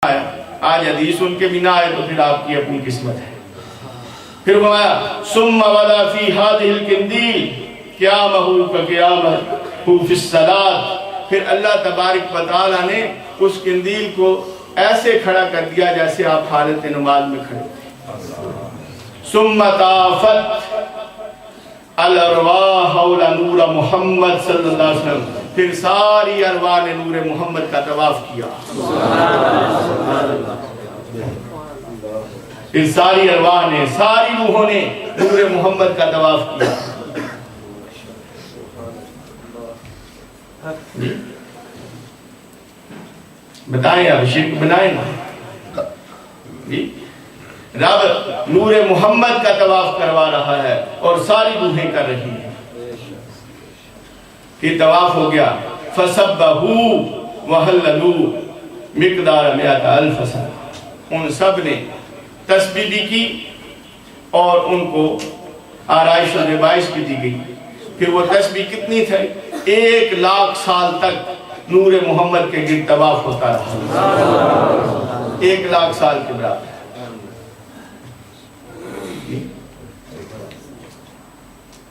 آج حدیث ان کے بھی نہ آئے تو پھر آپ کی اپنی قسمت ہے۔ پھر فرمایا ثم وضع فی هذه القندیل قیامہ کقیامہ فی الصلاۃ، پھر اللہ تبارک و تعالیٰ نے اس قندیل کو ایسے کھڑا کر دیا جیسے آپ حالت نماز میں کھڑے تھے۔ ثم طافت الارواح حول نور محمد صلی اللہ علیہ وسلم، پھر ساری ارواح نے نور محمد کا طواف کیا۔ پھر ساری ارواح نے، ساری روحوں نے نور محمد کا طواف کیا۔ بتائیں اب شرک بنائیں نا جی، رب نور محمد کا طواف کروا رہا ہے اور ساری روحیں کر رہی ہیں۔ پھر طواف ہو گیا، فَسَبَّهُ وَهَلَّلُوا مِقْدَارَ مِئَةَ أَلْفَ سَنَةٍ، ان سب نے تسبیح بھی کی اور ان کو آرائش و زیبائش بھی دی گئی۔ پھر وہ تسبیح کتنی تھی؟ 1,00,000 سال تک نور محمد کے گرد طواف ہوتا رہا، 1,00,000 سال کے برابر۔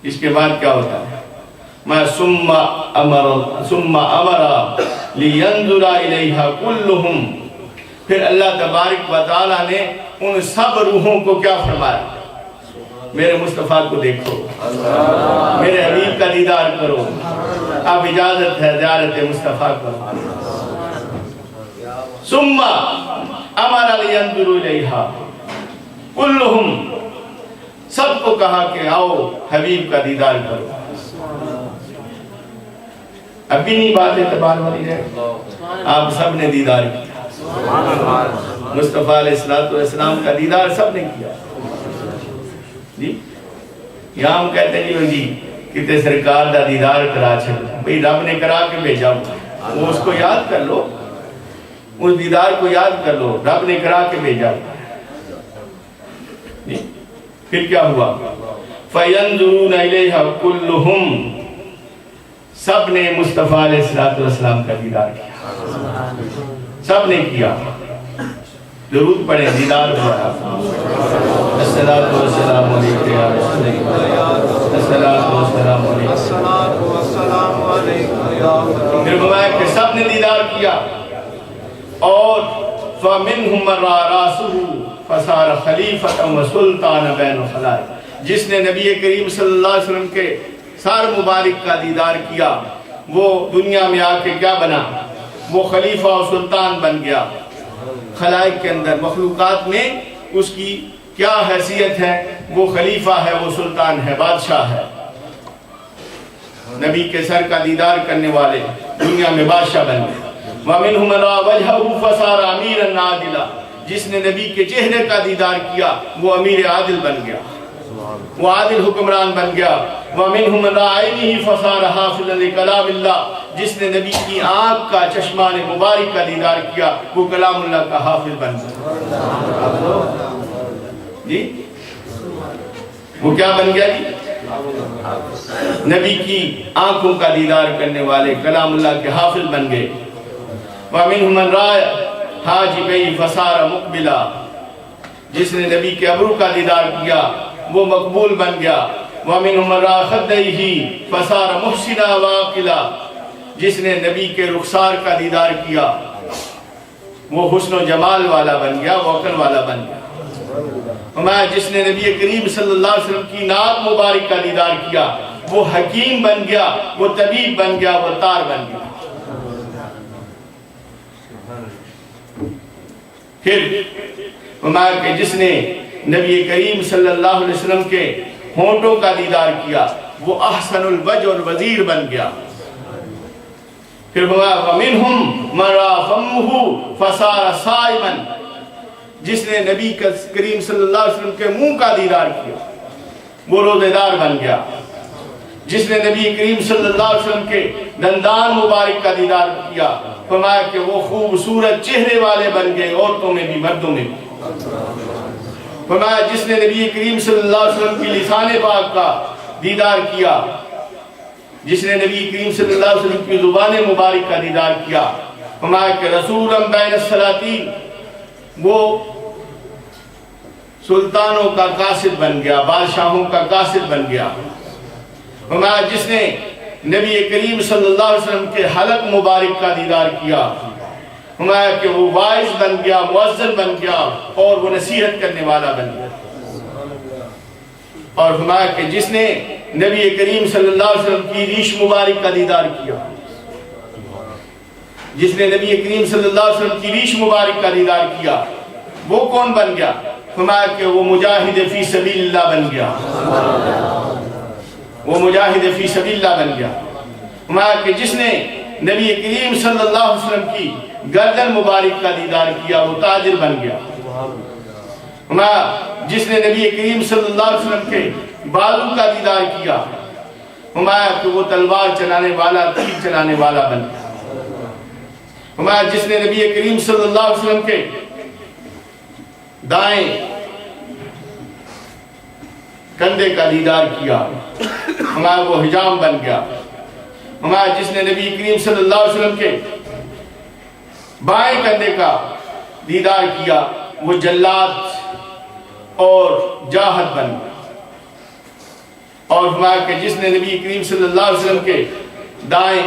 اس کے بعد کیا ہوتا ہے؟ میں ثم امر لینظر الیہا کلہم، پھر اللہ تبارک و تعالیٰ نے ان سب روحوں کو کیا فرمایا؟ میرے مصطفیٰ کو دیکھو، میرے حبیب کا دیدار کرو، اب اجازت ہے زیارت مصطفیٰ کرو۔ ثم امر لینظر الیہا کلہم، سب کو کہا کہ آؤ حبیب کا دیدار کرو۔ اب بھی نہیں بات اعتبار والی ہے، آپ سب نے دیدار کیا، مصطفیٰ علیہ السلام کا دیدار سب نے کیا جی۔ یہاں ہم کہتے ہیں جی کتے سرکار دا دیدار کرا چھڑ، بھئی رب نے کرا کے بھیجا، وہ اس کو یاد کر لو، اس دیدار کو یاد کر لو، رب نے کرا کے بھیجا جی۔ پھر کیا ہوا؟ فَيَنْظُرُونَ إِلَيْهَا كُلُّهُمْ، سب نے مصطفیٰ علیہ السلام کا دیدار کیا، سب نے کیا۔ درود پڑھیں، دیدار ہوا۔ الصلاۃ والسلام علیک یا رسول اللہ، الصلاۃ والسلام علیک۔ پھر فرمایا کہ سب نے دیدار کیا، اور فَمِنْهُمْ مَنْ رَأَى رَأْسَهُ فَصَارَ خَلِيفَةً وَسُلْطَانًا بَيْنَ الْخَلَائِقِ، جس نے نبی کریم صلی اللہ علیہ وسلم کے سار مبارک کا دیدار کیا، وہ دنیا میں آ کے کیا بنا؟ وہ خلیفہ و سلطان بن گیا۔ خلائق کے اندر، مخلوقات میں اس کی کیا حیثیت ہے؟ وہ خلیفہ ہے، وہ سلطان ہے، بادشاہ ہے۔ نبی کے سر کا دیدار کرنے والے دنیا میں بادشاہ بن گئے۔ وَمِنْهُمْ مَنْ رَأَى وَجْهَهُ فَصَارَ أَمِيرًا عَادِلًا، جس نے نبی کے چہرے کا دیدار کیا وہ امیر عادل بن گیا، وہ عادل حکمران بن گیا۔ وَمِنْهُمْ مَنْ رَأَى عَيْنِهِ فَصَارَ حَافِظًا لِكَلَامِ اللَّهِ، جس نے نبی کی آنکھ کا، چشمان مبارک کا دیدار کیا وہ کلام اللہ کا حافظ بن گیا جی۔ وہ کیا بن گیا جی؟ نبی کی آنکھوں کا دیدار کرنے والے کلام اللہ کے حافظ بن گئے۔ وَمِنْهُمْ مَنْ رَأَى حَاجِبَيْهِ فَصَارَ مُقْبِلًا، جس نے نبی کے ابرو کا دیدار کیا وہ مقبول بن گیا۔ وَمِنْهُمْ مَنْ رَأَى خَدَّيْهِ فَصَارَ مُحْسِنًا وَعَاقِلًا، جس نے نبی کے رخسار کا دیدار کیا وہ حسن و جمال والا بن گیا، وہ عقل والا بن گیا۔ فرمایا جس نے نبی کریم صلی اللہ علیہ وسلم کی ناک مبارک کا دیدار کیا وہ حکیم بن گیا، وہ طبیب بن گیا، وہ تار بن گیا۔ پھر فرمایا کہ جس نے نبی کریم صلی اللہ علیہ وسلم کے ہونٹوں کا دیدار کیا وہ احسن الوجہ والوزیر بن گیا۔ پھر فرمایا وَمِنْهُمْ مَنْ رَأَى فَمَّهُ فَصَارَ صَائِمًا، جس نے نبی کریم صلی اللہ علیہ وسلم کے منہ کا دیدار کیا وہ روزے دار بن گیا۔ جس نے نبی کریم صلی اللہ علیہ وسلم کے دندان مبارک کا دیدار کیا فرمایا کہ وہ خوبصورت چہرے والے بن گئے، عورتوں میں بھی مردوں میں بھی۔ فرمایا جس نے نبی کریم صلی اللہ علیہ وسلم کی لسان پاک کا دیدار کیا، جس نے نبی کریم صلی اللہ علیہ وسلم کی زبان مبارک کا دیدار کیا، فرمایا کہ رسولا بین السلاطین وہ سلطانوں کا قاصد بن گیا، بادشاہوں کا قاصد بن گیا۔ فرمایا جس نے نبی کریم صلی اللہ علیہ وسلم کے حلق مبارک کا دیدار کیا، فرمایا کہ وہ واعظ بن گیا، مؤذن بن گیا، اور وہ نصیحت کرنے والا بن گیا۔ اور فرمایا کہ جس نے نبی کریم صلی اللہ علیہ وسلم کی ریش مبارک کا دیدار کیا، جس نے نبی کریم صلی اللہ علیہ وسلم کی ریش مبارک کا دیدار کیا، وہ کون بن گیا؟ فرمایا کہ وہ مجاہد فی سبیل اللہ بن گیا، وہ مجاہد فی سبیل اللہ بن گیا۔ فرمایا کہ جس نے نبی کریم صلی اللہ علیہ وسلم کی گردن مبارک کا دیدار کیا، وہ تاجر بن گیا۔ فرمایا جس نے نبی کریم صلی اللہ علیہ وسلم کے بالوں کا دیدار کیا، فرمایا کہ وہ تلوار چلانے والا، تیر چلانے والا بن گیا۔ فرمایا جس نے نبی کریم صلی اللہ علیہ وسلم کے دائیں کندھے کا دیدار کیا، فرمایا وہ حجام بن گیا۔ فرمایا جس نے نبی کریم صلی اللہ علیہ وسلم کے بائیں کندھے کا دیدار کیا، وہ جلاد اور جاہد بن گیا۔ اور فرمایا کہ جس نے نبی کریم صلی اللہ علیہ وسلم کے دائیں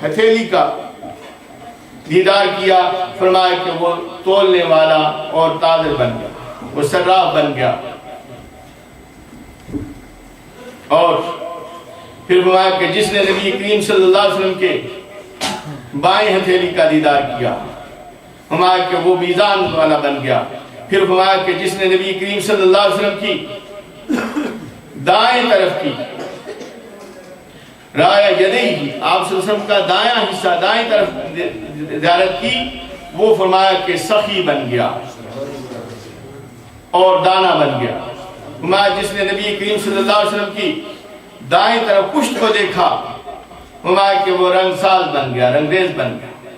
ہتھیلی کا دیدار کیا، فرمایا کہ وہ تولنے والا اور تاجر بن گیا، وہ صراف بن گیا۔ اور پھر فرمایا کہ جس نے نبی کریم صلی اللہ علیہ وسلم کے بائیں ہتھیلی کا دیدار کیا، فرمایا کہ وہ میزان والا بن گیا۔ پھر فرمایا کہ جس نے نبی کریم صلی اللہ علیہ وسلم کی دائیں طرف کی رایا یدیہ، آپ صلی اللہ علیہ وسلم کا دائیں حصہ دائیں طرف زیارت کی، وہ فرمایا کہ سخی بن گیا اور دانا بن گیا۔ فرمایا جس نے نبی کریم صلی اللہ علیہ وسلم کی دائیں طرف پشت کو دیکھا، فرمایا کہ وہ رنگ ساز بن گیا، رنگریز بن گیا۔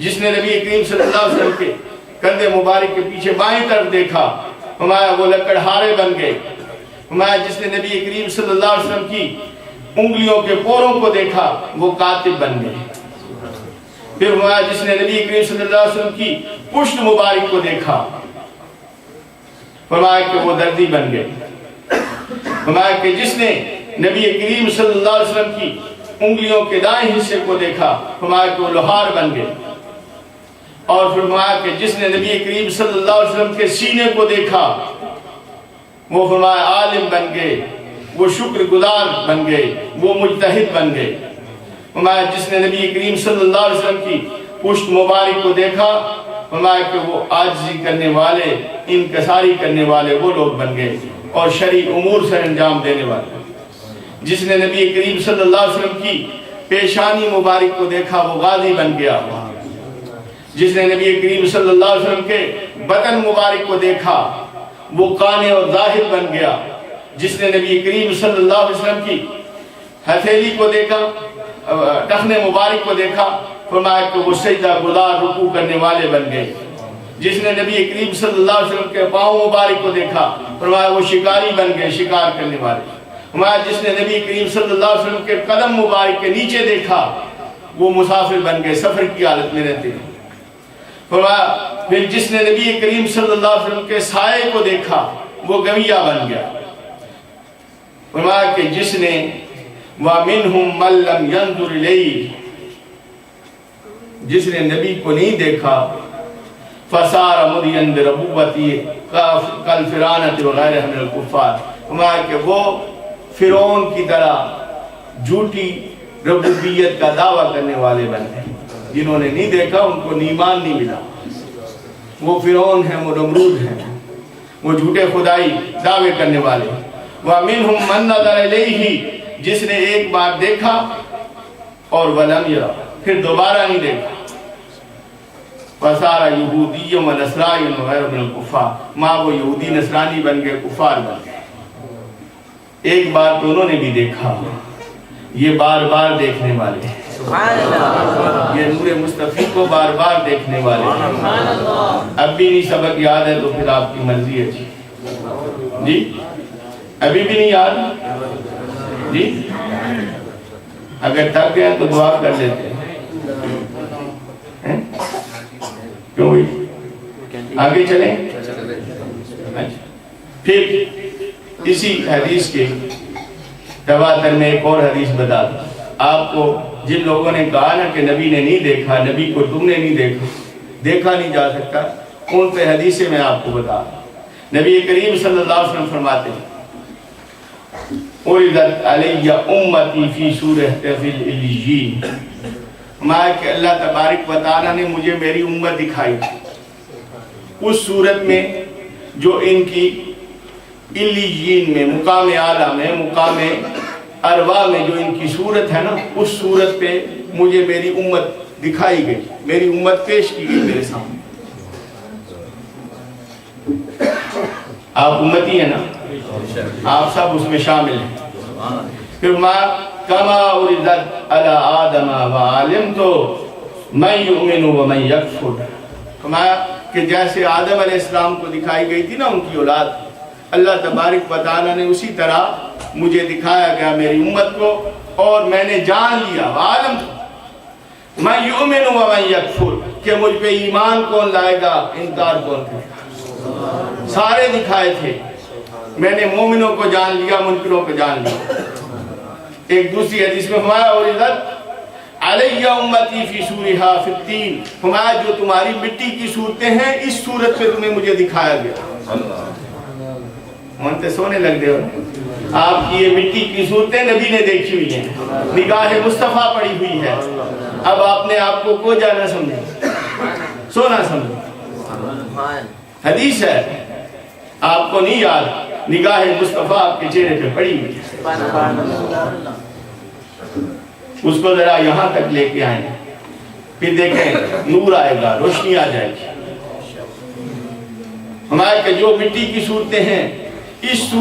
جس نے نبی کریم صلی اللہ علیہ وسلم کے کندھے مبارک کے پیچھے بائیں طرف دیکھا، فرمایا وہ لکڑہارے بن گئے۔ فرمایا جس نے نبی کریم صلی اللہ علیہ وسلم کی انگلیوں کے پوروں کو دیکھا، وہ کاتب بن گئے۔ پھر فرمایا جس نے نبی کریم صلی اللہ علیہ وسلم کی پشت مبارک کو دیکھا، فرمایا کہ وہ دردی بن گئے۔ فرمایا کہ جس نے نبی کریم صلی اللہ علیہ وسلم کی انگلیوں کے دائیں حصے کو دیکھا، فرمایا کہ وہ لوہار بن گئے۔ اور فرمایا کہ جس نے نبی کریم صلی اللہ علیہ وسلم کے سینے کو دیکھا، وہ فرمایا عالم بن گئے، وہ شکر گزار بن گئے، وہ مجتہد بن گئے۔ فرمایا جس نے نبی کریم صلی اللہ علیہ وسلم کی پشت مبارک کو دیکھا، فرمایا کہ وہ عاجزی کرنے والے، انکساری کرنے والے وہ لوگ بن گئے اور شرعی امور سے انجام دینے والے۔ جس نے نبی کریم صلی اللہ علیہ وسلم کی پیشانی مبارک کو دیکھا، وہ غازی بن گیا۔ جس نے نبی کریم صلی اللہ علیہ وسلم کے بدن مبارک کو دیکھا، وہ قانع اور زاہد بن گیا۔ جس نے نبی کریم صلی اللہ علیہ وسلم کی ہتھیلی کو دیکھا، ٹخنے مبارک کو دیکھا، فرمایا کہ وہ سجدہ گزار رکوع کرنے والے بن گئے۔ جس نے نبی کریم صلی اللہ علیہ وسلم کے پاؤں مبارک کو دیکھا، فرمایا وہ شکاری بن گئے، شکار کرنے والے۔ فرمایا جس نے نبی کریم صلی اللہ علیہ وسلم کے قدم مبارک کے نیچے دیکھا، وہ مسافر بن گئے، سفر کی حالت میں رہتے ہیں۔ فرمایا پھر جس نے نبی کریم صلی اللہ علیہ وسلم کے سائے کو دیکھا، وہ گویہ بن گیا۔ فرمایا کہ جس نے وَمِنْهُمْ مَنْ لَمْ يَنْظُرْ إِلَيْهِ، جس نے نبی کو نہیں دیکھا، فَصَارَ مُدْيًا بِرَبُوَّتِهِ كَالْفِرَانَةِ وَغَيْرِهَا مِنَ الْكُفَّارِ، فرمایا کہ وہ فرعون کی طرح جھوٹی ربوبیت کا دعویٰ کرنے والے بن گئے۔ جنہوں نے نہیں دیکھا ان کو ایمان نہیں ملا، وہ فرعون ہیں، وہ نمرود ہیں، وہ جھوٹے خدائی دعوے کرنے والے۔ وَمِنْهُمْ مَنْ نَظَرَ إِلَيْهِ، جس نے ایک بار دیکھا اور وَلَمْ يَرَ، پھر دوبارہ نہیں دیکھا۔ فَصَارَ يَهُودِيٌّ وَنَصْرَانِيٌّ وَغَيْرُهُ مِنَ الْكُفَّارِ، ماں وہ یہودی نصرانی بن گئے، کفار بن گئے۔ ایک بار تو انہوں نے بھی دیکھا، یہ بار بار دیکھنے والے ہیں، یہ نور مصطفی کو بار بار دیکھنے والے ہیں۔ اب بھی نہیں سبق یاد ہے تو پھر آپ کی مرضی ہے جی، ابھی بھی نہیں یاد جی، اگر تھک گئے تو دعا کر لیتے ہیں، کیوں ہوئی؟ آگے چلیں. پھر اسی حدیث کے تواتر میں ایک اور حدیث بتا دوں آپ کو. جن لوگوں نے کہا نا کہ نبی نے نہیں دیکھا, نبی کو تم نے نہیں دیکھا نہیں جا سکتا, ان پہ حدیثیں میں آپ کو بتا. نبی کریم صلی اللہ علیہ وسلم فرماتے ہیں اُرِدَتْ عَلَيَّ أُمَّتِي فِي سُورَةِ الْعِلِيِّينَ, ہمارا کہ اللہ تبارک و تعالیٰ نے مجھے میری امت دکھائی اس صورت میں جو ان کی علیین میں, مقام اعلیٰ میں, مقام ارواح میں جو ان کی صورت ہے نا, اس صورت پہ مجھے میری امت دکھائی گئی, میری امت پیش کی گئی میرے سامنے. آپ امتی ہیں نا, آپ سب اس میں شامل ہیں. پھر کما اُرِدَتْ عَلَىٰ آدَمَ وَعَلِمْتُ مَنْ يُؤْمِنُ وَمَنْ يَكْفُرُ, فرمایا کہ جیسے آدم علیہ السلام کو دکھائی گئی تھی نا ان کی اولاد, اللہ تبارک و تعالیٰ نے اسی طرح مجھے دکھایا گیا میری امت کو, اور میں نے جان لیا وَعَلِمْتُ مَنْ يُؤْمِنُ وَمَنْ يَكْفُرُ, کہ مجھ پہ ایمان کون لائے گا, انکار کون کرے گا. سارے دکھائے تھے, میں نے مومنوں کو جان لیا, منکروں کو جان لیا. ایک دوسری حدیث میں فرمایا اُرِدَتْ عَلَيَّ أُمَّتِي فِي سُورِهَا فِي الطِّينِ, فرمایا جو تمہاری مٹی کی صورتیں ہیں اس صورت پہ تمہیں مجھے دکھایا گیا. مانتے سونے لگ دے ہو, آپ کی یہ مٹی کی صورتیں نبی نے دیکھی ہوئی ہیں, نگاہ مصطفیٰ پڑی ہوئی ہے. اب آپ نے آپ کو جانا سمجھے, سونا سمجھے. حدیث ہے, آپ کو نہیں یاد, نگاہ مصطفیٰ آپ کے چہرے پہ پڑی ہوئی ہے. اس کو ذرا یہاں تک لے کے آئیں, پھر دیکھیں نور آئے گا, روشنی آ جائے گی. ہمارے کہ جو مٹی کی صورتیں ہیں اس صورت